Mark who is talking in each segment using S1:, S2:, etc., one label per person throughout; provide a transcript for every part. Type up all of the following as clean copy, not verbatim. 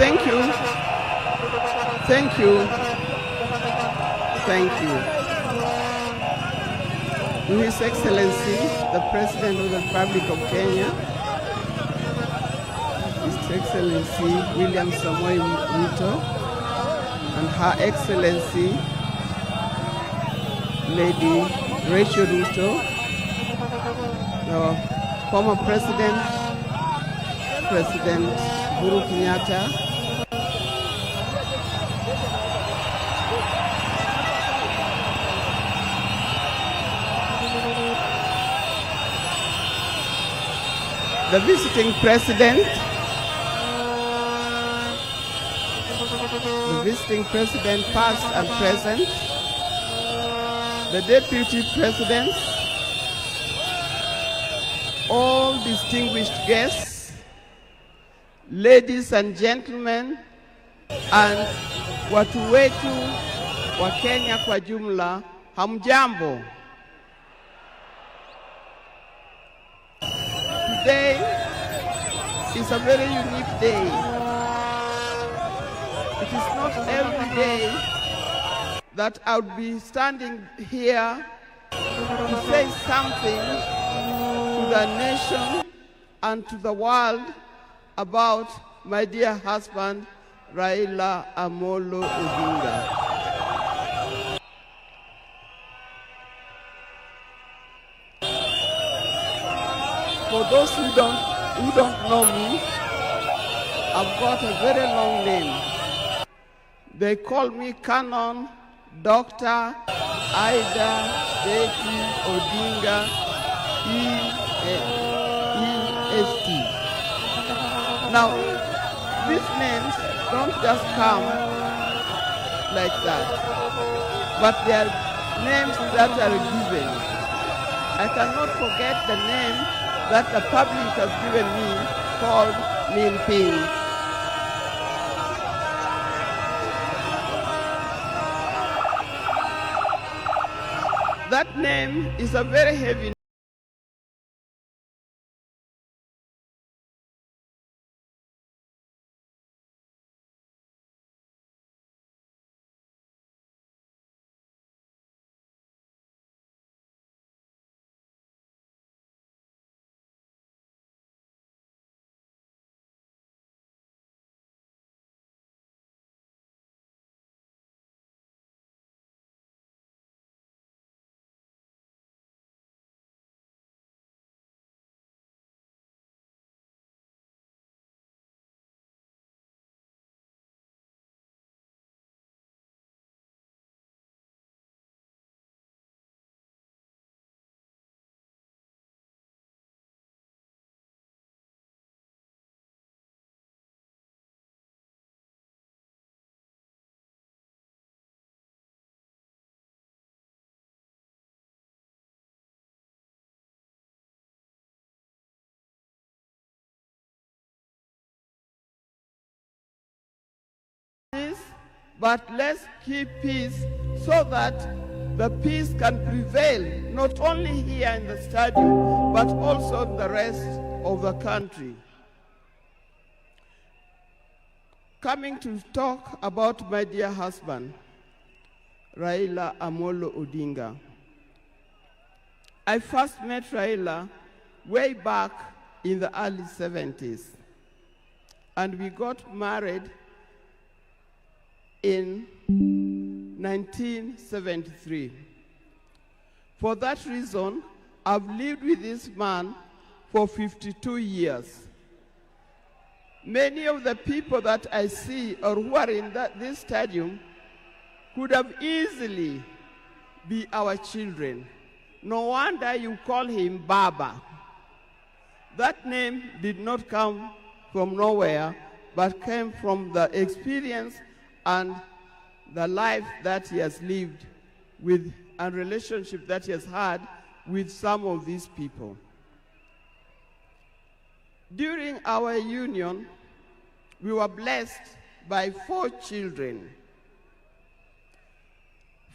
S1: Thank you. Thank you. Thank you. To His Excellency, the President of the Republic of Kenya, His Excellency William Samoei Ruto, and Her Excellency Lady Rachel Ruto, the former President Uhuru Kenyatta, the visiting president, past and present, the deputy presidents, all distinguished guests, ladies and gentlemen, and watu wetu wa Kenya kwa jumla, hamjambo. Today is a very unique day. It is not every day that I would be standing here to say something to the nation and to the world about my dear husband, Raila Amolo Odinga. For those who don't know me, I've got a very long name. They call me Canon Dr. Idda Odinga, EST. Now, these names don't just come like that, but they are names that are given. I cannot forget the name that the public has given me called Min Ping. That name is a very heavy name. But let's keep peace so that the peace can prevail, not only here in the stadium, but also in the rest of the country. Coming to talk about my dear husband, Raila Amolo Odinga. I first met Raila way back in the early 70s, and we got married in 1973. For that reason, I've lived with this man for 52 years. Many of the people that I see or who are in this stadium could have easily be our children. No wonder you call him Baba. That name did not come from nowhere, but came from the experience and the life that he has lived with and relationship that he has had with some of these people. During our union, we were blessed by 4 children.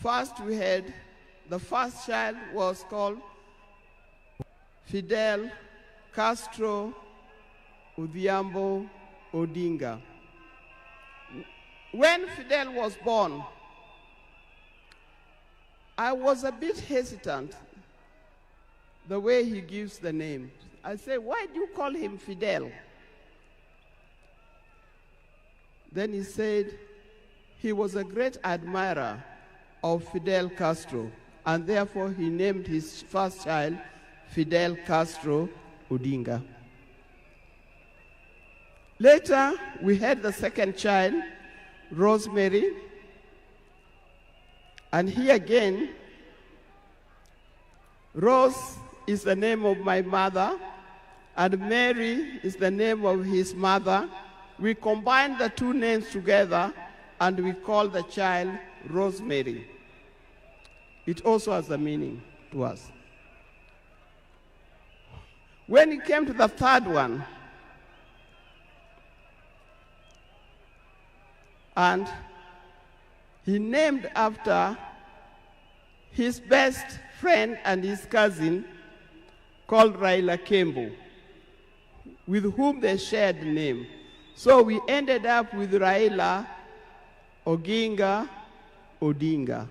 S1: First, we had the first child was called Fidel Castro Odhiambo Odinga. When Fidel was born, I was a bit hesitant the way he gives the name. I say, why do you call him Fidel? Then he said he was a great admirer of Fidel Castro, and therefore he named his first child Fidel Castro Odinga. Later, we had the second child, Rosemary, and here again, Rose is the name of my mother, and Mary is the name of his mother. We combined the two names together, and we called the child Rosemary. It also has a meaning to us. When it came to the third one, and he named after his best friend and his cousin called Raila Kembo, with whom they shared the name. So we ended up with Raila Odinga Odinga.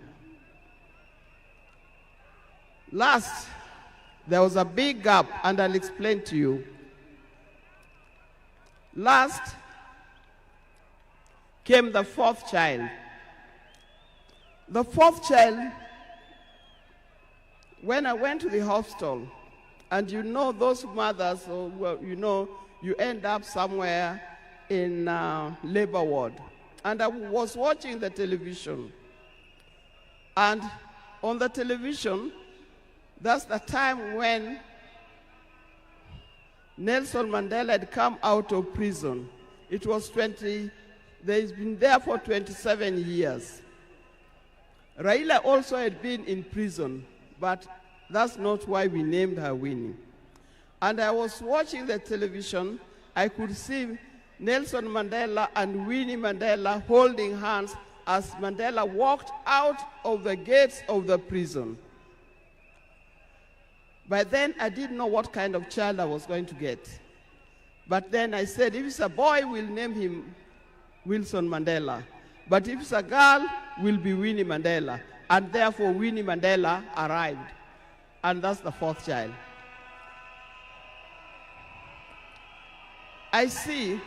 S1: Last, there was a big gap, and I'll explain to you. Last came the fourth child. The fourth child, when I went to the hospital, and you know those mothers, you end up somewhere in labor ward. And I was watching the television. And on the television, that's the time when Nelson Mandela had come out of prison. It was he's been there for 27 years. Raila also had been in prison, but that's not why we named her Winnie. And I was watching the television. I could see Nelson Mandela and Winnie Mandela holding hands as Mandela walked out of the gates of the prison. By then, I didn't know what kind of child I was going to get. But then I said, if it's a boy, we'll name him Wilson Mandela. But if it's a girl, will be Winnie Mandela. And therefore, Winnie Mandela arrived. And that's the fourth child. I see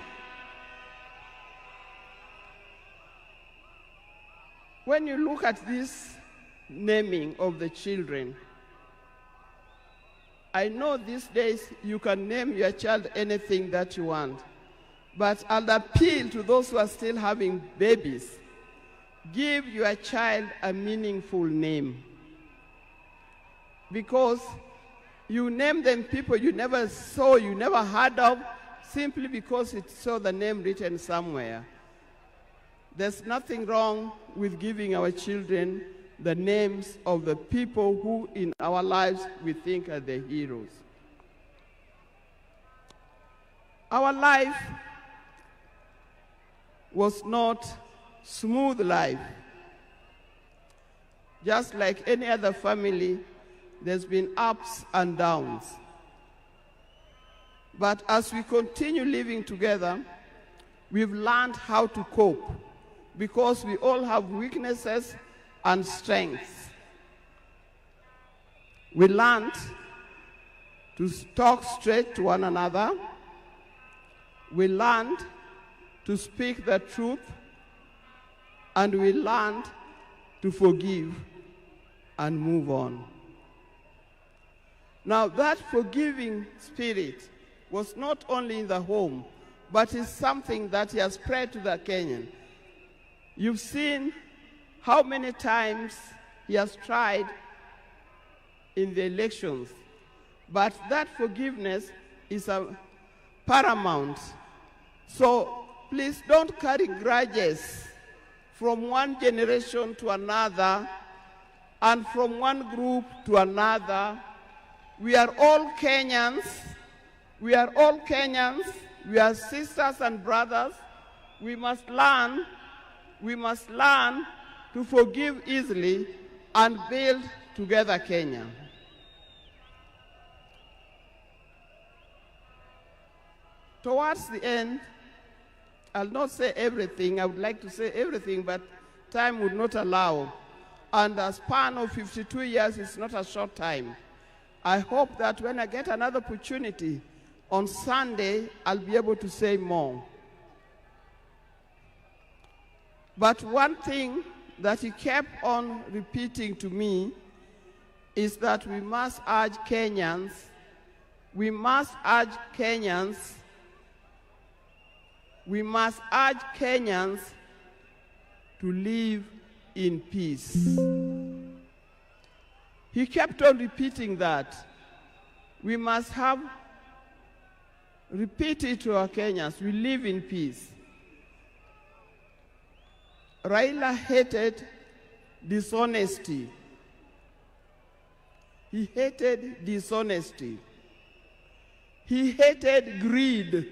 S1: when you look at this naming of the children, I know these days you can name your child anything that you want. But I'll appeal to those who are still having babies. Give your child a meaningful name. Because you name them people you never saw, you never heard of, simply because it saw the name written somewhere. There's nothing wrong with giving our children the names of the people who in our lives we think are the heroes. Our life was not smooth life. Just like any other family, there's been ups and downs. But as we continue living together, we've learned how to cope because we all have weaknesses and strengths. We learned to talk straight to one another. We learned to speak the truth, and we learned to forgive and move on. Now, that forgiving spirit was not only in the home, but is something that has spread to the Kenyan. You've seen how many times he has tried in the elections, but that forgiveness is paramount. So please don't carry grudges from one generation to another and from one group to another. We are all Kenyans. We are all Kenyans. We are sisters and brothers. We must learn to forgive easily and build together Kenya. Towards the end, I'll not say everything. I would like to say everything, but time would not allow. And a span of 52 years is not a short time. I hope that when I get another opportunity on Sunday, I'll be able to say more. But one thing that he kept on repeating to me is that we must urge Kenyans, we must urge Kenyans to live in peace. He kept on repeating that. We must repeat it to our Kenyans, we live in peace. Raila hated dishonesty. He hated dishonesty. He hated greed.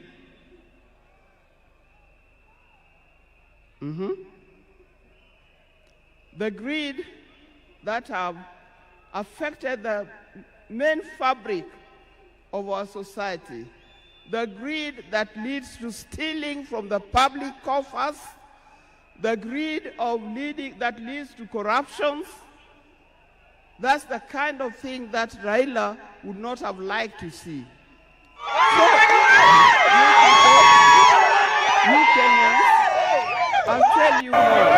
S1: The greed that have affected the main fabric of our society. The greed that leads to stealing from the public coffers. The greed that leads to corruptions. That's the kind of thing that Raila would not have liked to see. So, you Kenyans, I'll tell you more.